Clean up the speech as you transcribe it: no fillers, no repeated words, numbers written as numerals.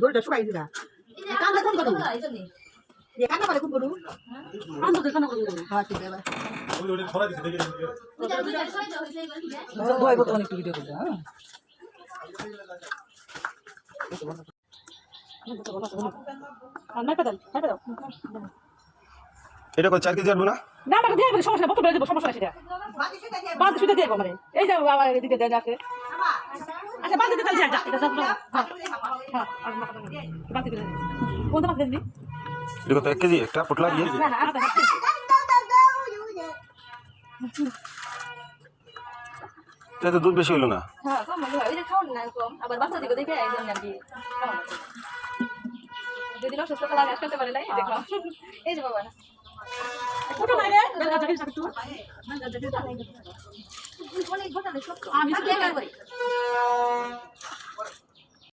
দড়িটা শুকাই দিবা কান্দা কোন করু ये कांदा वाले कौन करू कांदा तो कांदा करू हां ठीक है भाई ওই ছড়া দিছে দেখে ভাই কত অনেক ভিডিও করছে হ্যাঁ এটা কত 4 কেজি আনবো না না আমাকে দিয়ে বলে সমস্যা বলতে বলে সমস্যা আছে বাদ শুতে দিয়ে মানে এই যে বাবা এদিকে দেন আছে আচ্ছা বাদ দিতে যা এটা সব হ্যাঁ হ্যাঁ আর বাদ দিতে কোনটা বাদ দিবি এটা কত 1 কেজি একটা পোটলা দিয়ে না না আটা এটা তো দুধ বেশি হলো না হ্যাঁ কম মনে হয় ওই যে খাওন না কম আবার বাচ্চা দিকে দেখে একদম নাকি যদি না সুস্থ খেলা খেলতে পারে নাই দেখো এই যে বাবা ওটা বাইরে বেলা জায়গা সাথে তো অনেক ঘটনা সব আমি কি করি